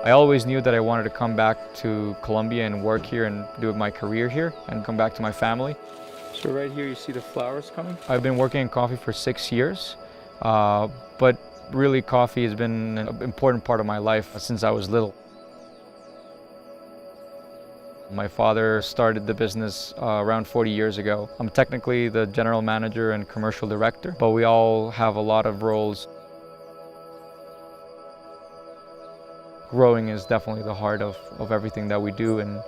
I always knew that I wanted to come back to Colombia and work here and do my career here and come back to my family. So right here you see the flowers coming. I've been working in coffee for 6 years, but really coffee has been an important part of my life since I was little. My father started the business around 40 years ago. I'm technically the general manager and commercial director, but we all have a lot of roles. Growing is definitely the heart of everything that we do, and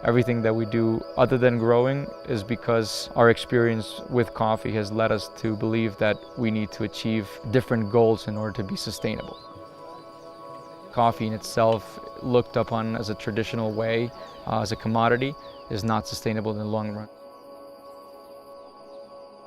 everything that we do other than growing is because our experience with coffee has led us to believe that we need to achieve different goals in order to be sustainable. Coffee in itself, looked upon as a traditional way, as a commodity, is not sustainable in the long run.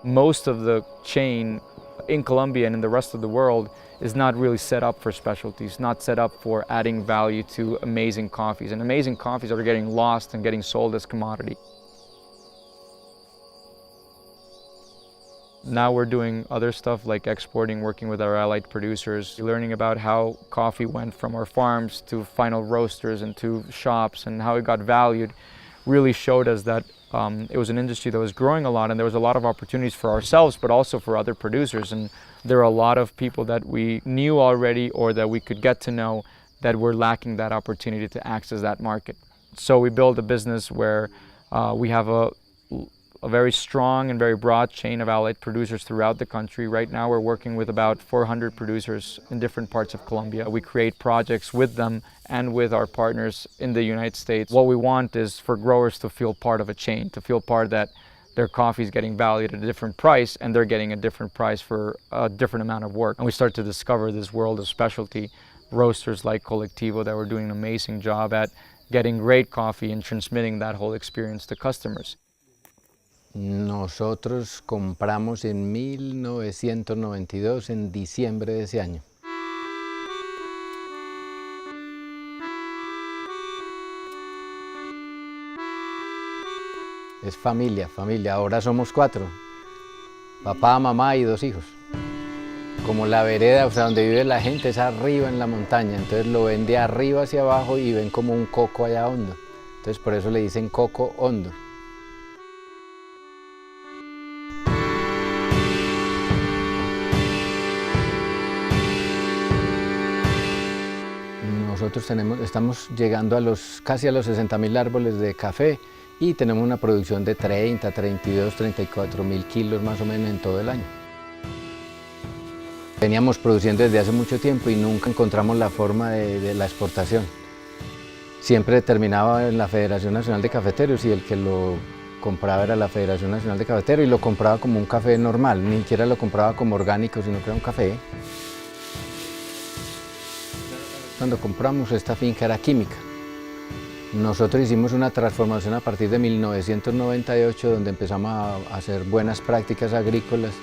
Most of the chain in Colombia and in the rest of the world is not really set up for specialties, not set up for adding value to amazing coffees. And amazing coffees are getting lost and getting sold as commodity. Now we're doing other stuff like exporting, working with our allied producers, learning about how coffee went from our farms to final roasters and to shops and how it got valued. Really showed us that it was an industry that was growing a lot, and there was a lot of opportunities for ourselves, but also for other producers. And there are a lot of people that we knew already or that we could get to know that were lacking that opportunity to access that market. So we built a business where we have a very strong and very broad chain of allied producers throughout the country. Right now we're working with about 400 producers in different parts of Colombia. We create projects with them and with our partners in the United States. What we want is for growers to feel part of a chain, to feel part that their coffee is getting valued at a different price and they're getting a different price for a different amount of work. And we start to discover this world of specialty roasters like Colectivo that were doing an amazing job at getting great coffee and transmitting that whole experience to customers. Nosotros compramos en 1992, en diciembre de ese año. Es familia, familia. Ahora somos 4. Papá, mamá y 2 hijos. Como la vereda, o sea, donde vive la gente es arriba en la montaña. Entonces lo ven de arriba hacia abajo y ven como un coco allá hondo. Entonces por eso le dicen coco hondo. Nosotros estamos llegando a casi a los 60.000 árboles de café y tenemos una producción de 30, 32, 34.000 kilos más o menos en todo el año. Veníamos produciendo desde hace mucho tiempo y nunca encontramos la forma de la exportación. Siempre terminaba en la Federación Nacional de Cafeteros y el que lo compraba era la Federación Nacional de Cafeteros y lo compraba como un café normal, ni siquiera lo compraba como orgánico, sino que era un café. Cuando compramos esta finca era química. Nosotros hicimos una transformación a partir de 1998 donde empezamos a hacer buenas prácticas agrícolas.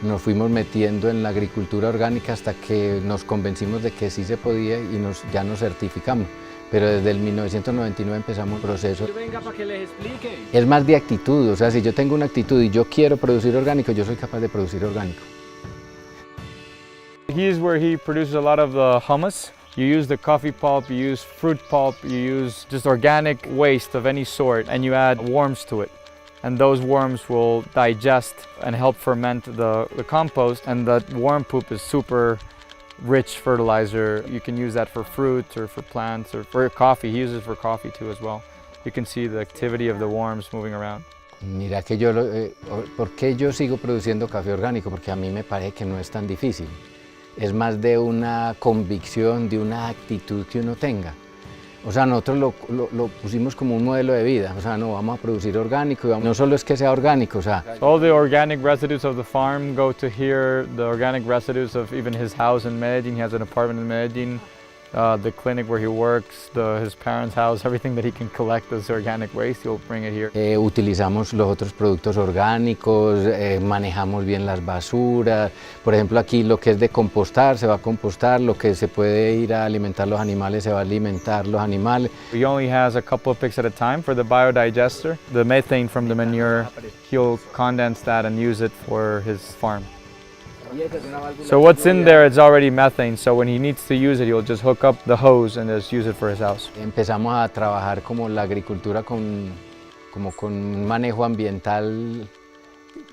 Nos fuimos metiendo en la agricultura orgánica hasta que nos convencimos de que sí se podía y ya nos certificamos. Pero desde el 1999 empezamos el proceso. Venga para que les explique. Es más de actitud, o sea, si yo tengo una actitud y yo quiero producir orgánico, yo soy capaz de producir orgánico. Here's where he produces a lot of the hummus. You use the coffee pulp, you use fruit pulp, you use just organic waste of any sort, and you add worms to it. And those worms will digest and help ferment the compost, and that worm poop is super rich fertilizer. You can use that for fruit or for plants or for coffee. He uses it for coffee too as well. You can see the activity of the worms moving around. Mira que ¿por qué yo sigo produciendo café orgánico? Porque a mí me parece que no es tan difícil. Es más de una convicción, de una actitud que uno tenga. O sea, nosotros lo pusimos como un modelo de vida. O sea, no, vamos a producir orgánico. No solo es que sea orgánico, o sea. All the organic residues of the farm go to here. The organic residues of even his house in Medellin. He has an apartment in Medellin. The clinic where he works, his parents' house, everything that he can collect as organic waste, he'll bring it here. Utilizamos los otros productos orgánicos, manejamos bien las basuras. Por ejemplo, aquí lo que es de compostar se va a compostar, lo que se puede ir a alimentar los animales se va a alimentar los animales. He only has a couple of picks at a time for the biodigester. The methane from the manure, he'll condense that and use it for his farm. So what's in there is already methane, so when he needs to use it, he'll just hook up the hose and just use it for his house. Empezamos a trabajar como la agricultura como con un manejo ambiental,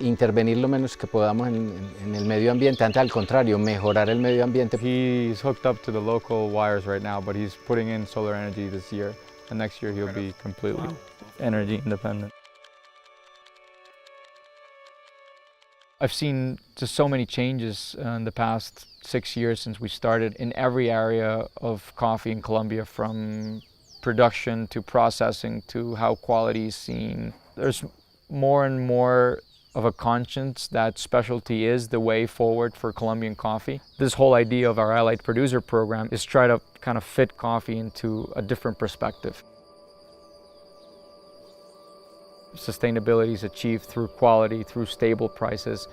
intervenir lo menos que podamos en el medio ambiente, antes al contrario, mejorar el medio ambiente. He's hooked up to the local wires right now, but he's putting in solar energy this year, and next year he'll be completely energy independent. I've seen just so many changes in the past 6 years since we started in every area of coffee in Colombia, from production to processing to how quality is seen. There's more and more of a conscience that specialty is the way forward for Colombian coffee. This whole idea of our Allied Producer Program is try to kind of fit coffee into a different perspective. Sustainability is achieved through quality, through stable prices,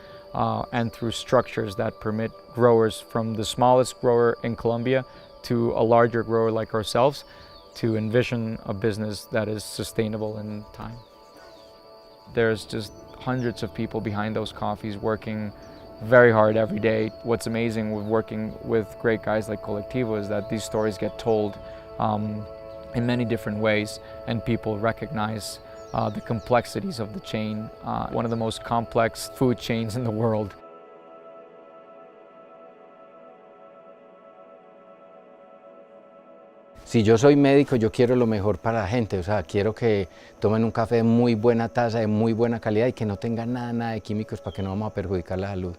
and through structures that permit growers from the smallest grower in Colombia to a larger grower like ourselves to envision a business that is sustainable in time. There's just hundreds of people behind those coffees working very hard every day. What's amazing with working with great guys like Colectivo is that these stories get told in many different ways, and people recognize the complexities of the chain, one of the most complex food chains in the world. Si yo soy médico, yo quiero lo mejor para la gente, o sea, quiero que tomen un café de muy buena taza, de muy buena calidad y que no tenga nada de químicos para que no vamos a perjudicar la salud.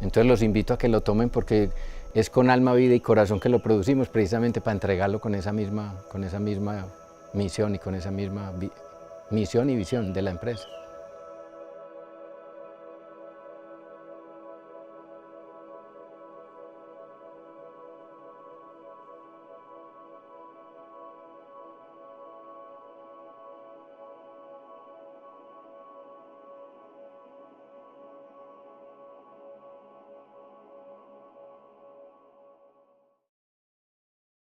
Entonces los invito a que lo tomen porque es con alma, vida y corazón que lo producimos, precisamente para entregarlo con esa misma misión y con esa misma misión y visión de la empresa.